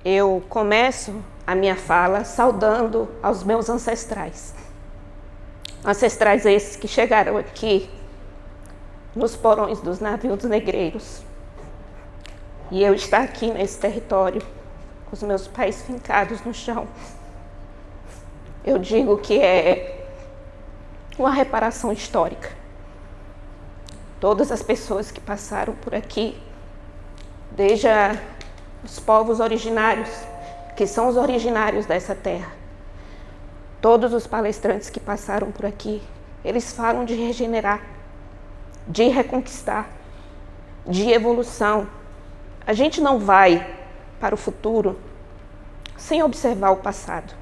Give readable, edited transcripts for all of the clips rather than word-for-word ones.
Eu começo a minha fala saudando aos meus ancestrais. Ancestrais esses que chegaram aqui nos porões dos navios negreiros. E eu estar aqui nesse território, com os meus pés fincados no chão, eu digo que é uma reparação histórica. Todas as pessoas que passaram por aqui, desde os povos originários, que são os originários dessa terra, todos os palestrantes que passaram por aqui, eles falam de regenerar, de reconquistar, de evolução. A gente não vai para o futuro sem observar o passado.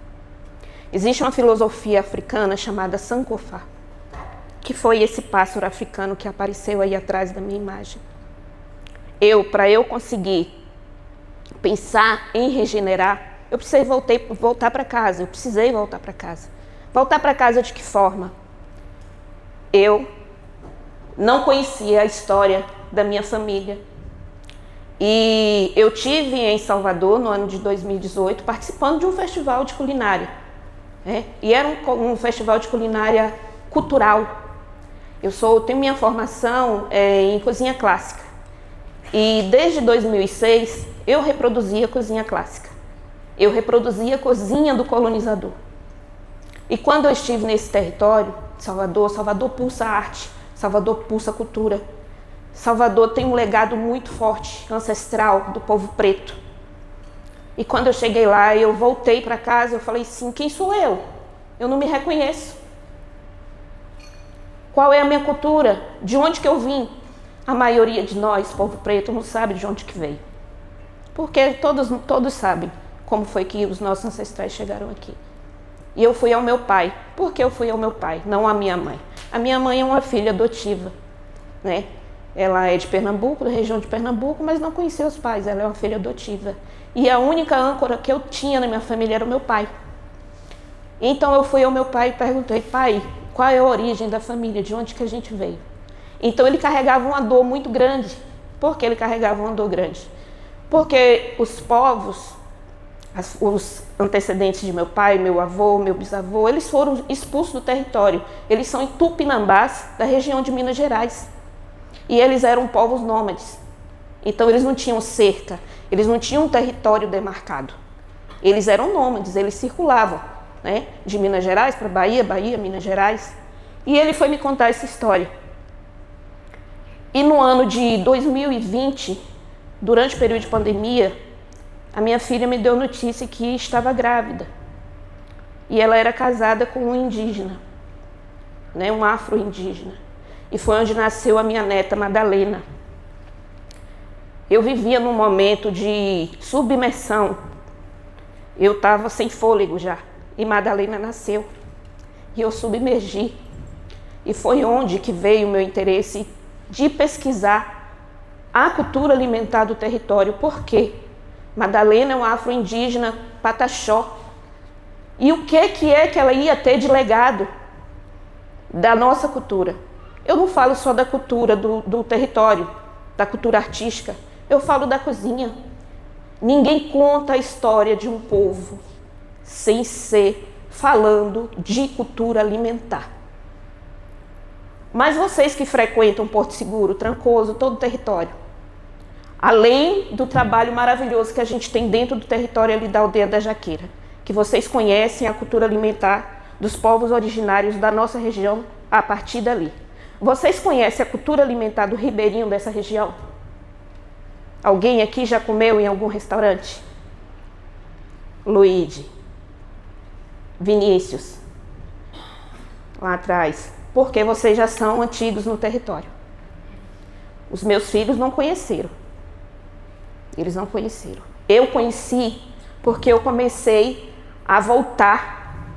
Existe uma filosofia africana chamada Sankofa, que foi esse pássaro africano que apareceu aí atrás da minha imagem. Para eu conseguir pensar em regenerar, eu precisei voltar para casa, eu precisei voltar para casa. Voltar para casa de que forma? Eu não conhecia a história da minha família. E eu tive em Salvador, no ano de 2018, participando de um festival de culinária. E era um festival de culinária cultural. Eu tenho minha formação em cozinha clássica. E desde 2006, eu reproduzia cozinha clássica. Eu reproduzia a cozinha do colonizador. E quando eu estive nesse território, Salvador pulsa arte, Salvador pulsa cultura. Salvador tem um legado muito forte, ancestral, do povo preto. E quando eu cheguei lá, eu voltei para casa, eu falei assim, quem sou eu? Eu não me reconheço. Qual é a minha cultura? De onde que eu vim? A maioria de nós, povo preto, não sabe de onde que veio. Porque todos sabem como foi que os nossos ancestrais chegaram aqui. E eu fui ao meu pai. Por que eu fui ao meu pai, não à minha mãe? A minha mãe é uma filha adotiva, né? Ela é de Pernambuco, da região de Pernambuco, mas não conhecia os pais, ela é uma filha adotiva. E a única âncora que eu tinha na minha família era o meu pai. Então eu fui ao meu pai e perguntei, pai, qual é a origem da família, de onde que a gente veio? Então ele carregava uma dor muito grande. Por que ele carregava uma dor grande? Porque os povos, os antecedentes de meu pai, meu avô, meu bisavô, eles foram expulsos do território. Eles são tupinambás da região de Minas Gerais. E eles eram povos nômades. Então eles não tinham cerca, eles não tinham um território demarcado. Eles eram nômades, eles circulavam, né? De Minas Gerais para Bahia, Minas Gerais. E ele foi me contar essa história. E no ano de 2020, durante o período de pandemia, a minha filha me deu notícia que estava grávida. E ela era casada com um indígena, né? Um afro-indígena. E foi onde nasceu a minha neta Madalena. Eu vivia num momento de submersão. Eu estava sem fôlego já. E Madalena nasceu. E eu submergi. E foi onde que veio o meu interesse de pesquisar a cultura alimentar do território. Por quê? Madalena é uma afro-indígena pataxó. E o que é que ela ia ter de legado da nossa cultura? Eu não falo só da cultura do território, da cultura artística. Eu falo da cozinha. Ninguém conta a história de um povo sem ser falando de cultura alimentar. Mas vocês que frequentam Porto Seguro, Trancoso, todo o território, além do trabalho maravilhoso que a gente tem dentro do território ali da Aldeia da Jaqueira, que vocês conhecem a cultura alimentar dos povos originários da nossa região a partir dali. Vocês conhecem a cultura alimentar do ribeirinho dessa região? Alguém aqui já comeu em algum restaurante? Luíde, Vinícius, lá atrás, porque vocês já são antigos no território. Os meus filhos não conheceram. Eles não conheceram. Eu conheci porque eu comecei a voltar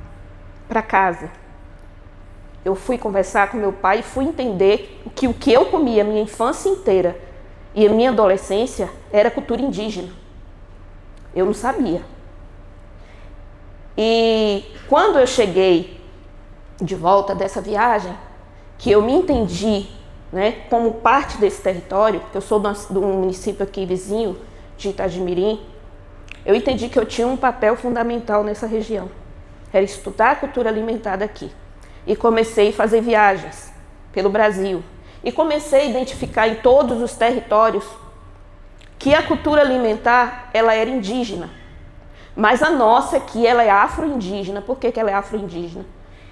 para casa. Eu fui conversar com meu pai e fui entender que o que eu comia a minha infância inteira e a minha adolescência era cultura indígena. Eu não sabia. E quando eu cheguei de volta dessa viagem, que eu me entendi, né, como parte desse território, eu sou de um município aqui vizinho, de Itagimirim, eu entendi que eu tinha um papel fundamental nessa região. Era estudar a cultura alimentar daqui. E comecei a fazer viagens pelo Brasil. E comecei a identificar em todos os territórios que a cultura alimentar, ela era indígena. Mas a nossa aqui, ela é afro-indígena. Por que ela é afro-indígena?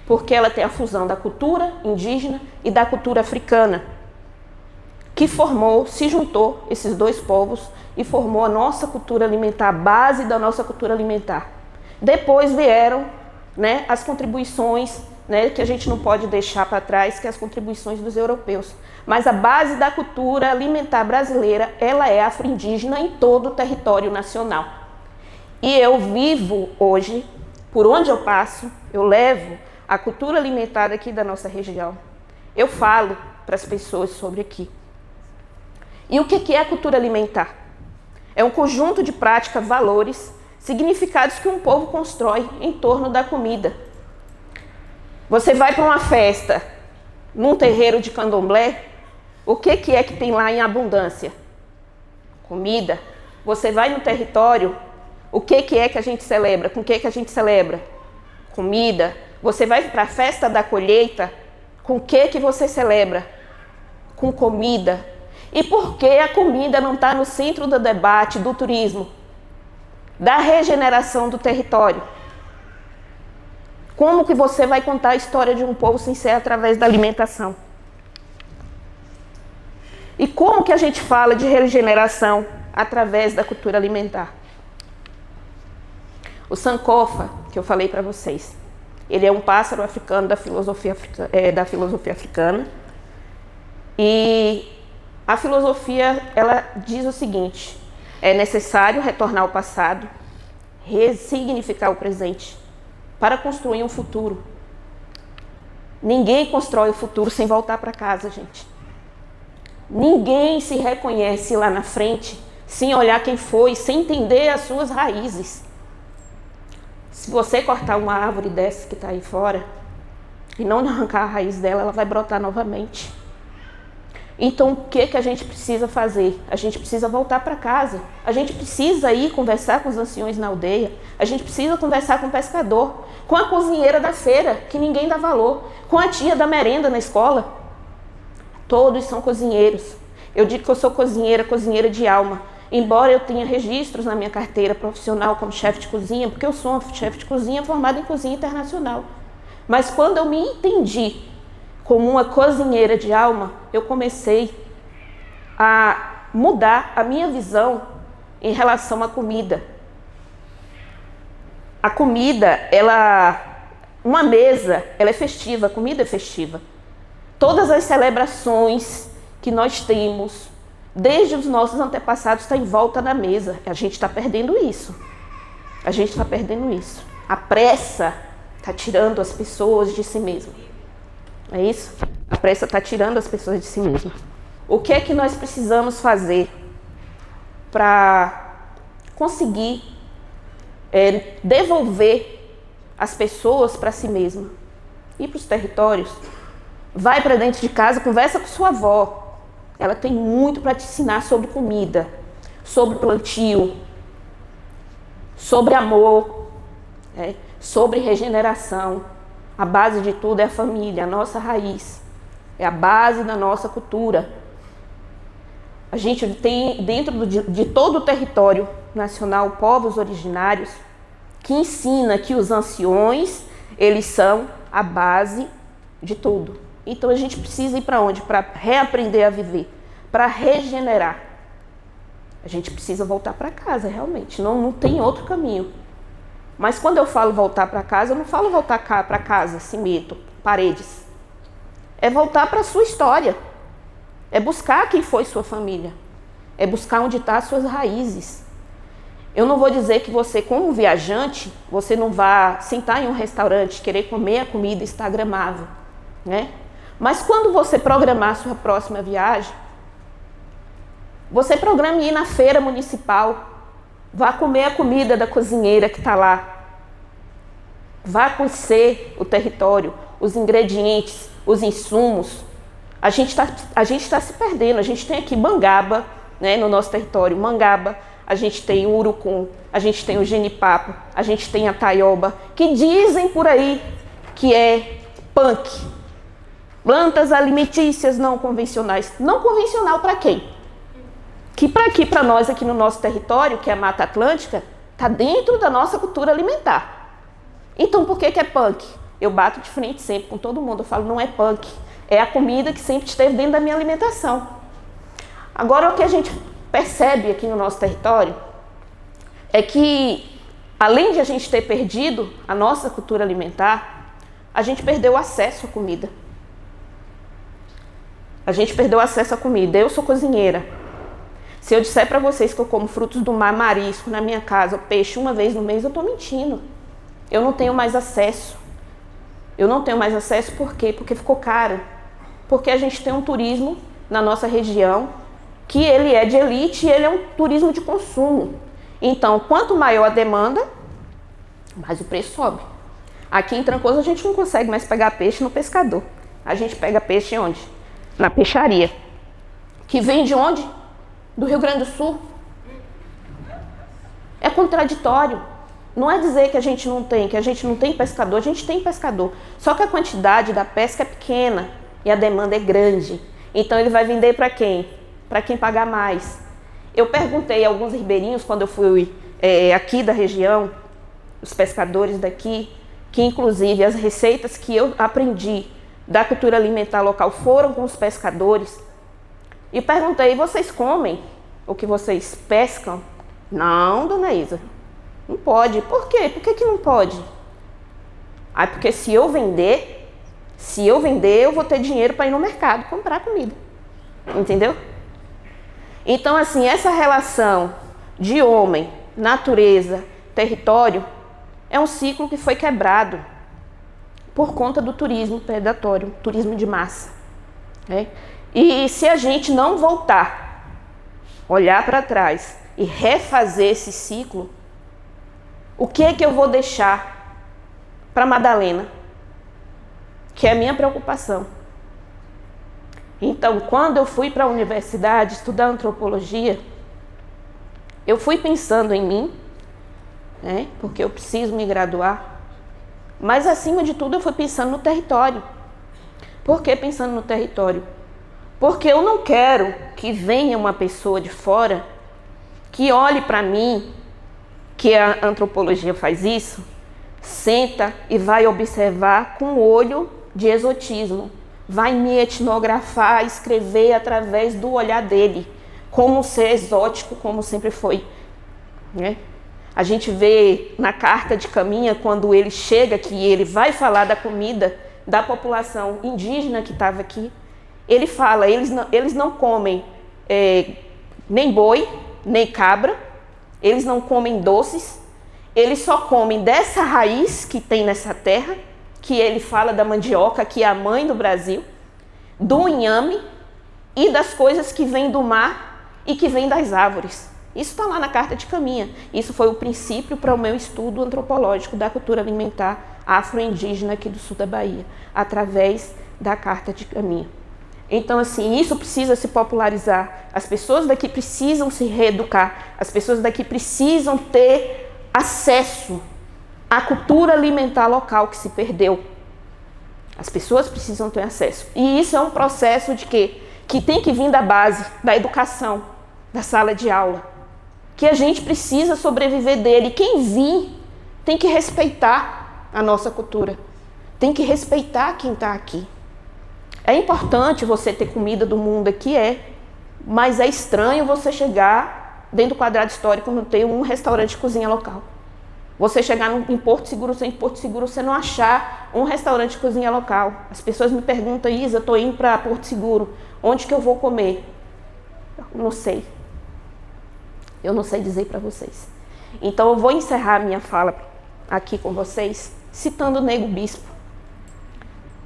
Porque ela tem a fusão da cultura indígena e da cultura africana, que formou, se juntou esses dois povos e formou a nossa cultura alimentar, a base da nossa cultura alimentar. Depois vieram, né, as contribuições, né, que a gente não pode deixar para trás, que é as contribuições dos europeus. Mas a base da cultura alimentar brasileira, ela é afro-indígena em todo o território nacional. E eu vivo hoje, por onde eu passo, eu levo a cultura alimentar aqui da nossa região. Eu falo para as pessoas sobre aqui. E o que é a cultura alimentar? É um conjunto de práticas, valores, significados que um povo constrói em torno da comida. Você vai para uma festa, num terreiro de candomblé, o que é que tem lá em abundância? Comida. Você vai no território, o que é que a gente celebra? Com o que a gente celebra? Comida. Você vai para a festa da colheita, com o que você celebra? Com comida. E por que a comida não está no centro do debate do turismo? Da regeneração do território? Como que você vai contar a história de um povo sem ser através da alimentação? E como que a gente fala de regeneração através da cultura alimentar? O Sankofa, que eu falei para vocês, ele é um pássaro africano da filosofia africana. E a filosofia, ela diz o seguinte: é necessário retornar ao passado, ressignificar o presente, para construir um futuro. Ninguém constrói o futuro sem voltar para casa, gente. Ninguém se reconhece lá na frente sem olhar quem foi, sem entender as suas raízes. Se você cortar uma árvore dessa que está aí fora e não arrancar a raiz dela, ela vai brotar novamente. Então, o que a gente precisa fazer? A gente precisa voltar para casa. A gente precisa ir conversar com os anciões na aldeia. A gente precisa conversar com o pescador, com a cozinheira da feira, que ninguém dá valor, com a tia da merenda na escola. Todos são cozinheiros. Eu digo que eu sou cozinheira de alma. Embora eu tenha registros na minha carteira profissional como chefe de cozinha, porque eu sou uma chefe de cozinha formada em cozinha internacional. Mas quando eu me entendi como uma cozinheira de alma, eu comecei a mudar a minha visão em relação à comida. A comida, uma mesa, ela é festiva, a comida é festiva. Todas as celebrações que nós temos, desde os nossos antepassados, está em volta da mesa. A gente está perdendo isso. A gente está perdendo isso. A pressa está tirando as pessoas de si mesma. É isso? A pressa está tirando as pessoas de si mesma. O que é que nós precisamos fazer para conseguir devolver as pessoas para si mesma? Ir para os territórios. Vai para dentro de casa, conversa com sua avó. Ela tem muito para te ensinar sobre comida, sobre plantio, sobre amor, sobre regeneração. A base de tudo é a família, a nossa raiz. É a base da nossa cultura. A gente tem dentro de todo o território nacional povos originários que ensina que os anciões, eles são a base de tudo. Então a gente precisa ir para onde? Para reaprender a viver, para regenerar. A gente precisa voltar para casa, realmente. Não tem outro caminho. Mas quando eu falo voltar para casa, eu não falo voltar para casa, cimento, paredes. É voltar para a sua história. É buscar quem foi sua família. É buscar onde estão as suas raízes. Eu não vou dizer que você, como viajante, você não vá sentar em um restaurante, querer comer a comida instagramável, né? Mas quando você programar a sua próxima viagem, você programa ir na feira municipal, vá comer a comida da cozinheira que está lá. Vá conhecer o território, os ingredientes, os insumos. A gente está se perdendo. A gente tem aqui mangaba, né, no nosso território, mangaba, a gente tem o urucum, a gente tem o genipapo, a gente tem a taioba, que dizem por aí que é punk. Plantas alimentícias não convencionais. Não convencional para quem? Que para aqui, para nós aqui no nosso território, que é a Mata Atlântica, está dentro da nossa cultura alimentar. Então por que é punk? Eu bato de frente sempre com todo mundo, eu falo, não é punk. É a comida que sempre esteve dentro da minha alimentação. Agora, o que a gente percebe aqui no nosso território é que, além de a gente ter perdido a nossa cultura alimentar, a gente perdeu o acesso à comida. A gente perdeu o acesso à comida. Eu sou cozinheira. Se eu disser para vocês que eu como frutos do mar, marisco na minha casa, peixe uma vez no mês, eu estou mentindo. Eu não tenho mais acesso. Eu não tenho mais acesso por quê? Porque ficou caro. Porque a gente tem um turismo na nossa região que ele é de elite e ele é um turismo de consumo. Então, quanto maior a demanda, mais o preço sobe. Aqui em Trancoso a gente não consegue mais pegar peixe no pescador. A gente pega peixe onde? Na peixaria. Que vem de onde? Do Rio Grande do Sul. É contraditório. Não é dizer que a gente não tem pescador, a gente tem pescador. Só que a quantidade da pesca é pequena e a demanda é grande. Então ele vai vender para quem? Para quem pagar mais. Eu perguntei a alguns ribeirinhos quando eu fui aqui da região, os pescadores daqui, que inclusive as receitas que eu aprendi da cultura alimentar local foram com os pescadores. E perguntei, vocês comem o que vocês pescam? Não, dona Isa, não pode. Por quê? Por que não pode? Porque se eu vender, eu vou ter dinheiro para ir no mercado comprar comida. Entendeu? Então, assim, essa relação de homem, natureza, território, é um ciclo que foi quebrado por conta do turismo predatório, turismo de massa. Né? E se a gente não voltar, olhar para trás e refazer esse ciclo, o que é que eu vou deixar para Madalena? Que é a minha preocupação. Então, quando eu fui para a universidade estudar antropologia, eu fui pensando em mim, né, porque eu preciso me graduar, mas acima de tudo eu fui pensando no território. Por que pensando no território? Porque eu não quero que venha uma pessoa de fora que olhe para mim, que a antropologia faz isso, senta e vai observar com o olho de exotismo. Vai me etnografar, escrever através do olhar dele, como um ser exótico, como sempre foi. Né? A gente vê na carta de Caminha, quando ele chega aqui, ele vai falar da comida da população indígena que estava aqui. Ele fala, eles não comem nem boi, nem cabra, eles não comem doces, eles só comem dessa raiz que tem nessa terra, que ele fala da mandioca, que é a mãe do Brasil, do inhame e das coisas que vêm do mar e que vêm das árvores. Isso está lá na carta de Caminha. Isso foi o princípio para o meu estudo antropológico da cultura alimentar afro-indígena aqui do sul da Bahia, através da carta de Caminha. Então, assim, isso precisa se popularizar. As pessoas daqui precisam se reeducar. As pessoas daqui precisam ter acesso à cultura alimentar local que se perdeu. As pessoas precisam ter acesso. E isso é um processo de quê? Que tem que vir da base, da educação, da sala de aula. Que a gente precisa sobreviver dele. Quem vir tem que respeitar a nossa cultura. Tem que respeitar quem está aqui. É importante você ter comida do mundo aqui, mas é estranho você chegar dentro do quadrado histórico não ter um restaurante de cozinha local. Você chegar em Porto Seguro você não achar um restaurante de cozinha local. As pessoas me perguntam, Isa, eu estou indo para Porto Seguro, onde que eu vou comer? Eu não sei. Eu não sei dizer para vocês. Então eu vou encerrar a minha fala aqui com vocês, citando o Nego Bispo.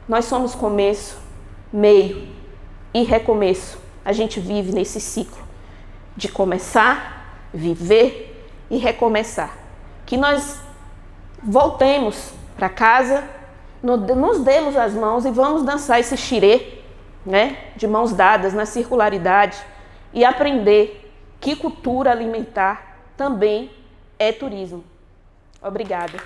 Nós somos começo, meio e recomeço. A gente vive nesse ciclo de começar, viver e recomeçar. Que nós voltemos para casa, nos demos as mãos e vamos dançar esse xirê, né, de mãos dadas na circularidade e aprender que cultura alimentar também é turismo. Obrigada.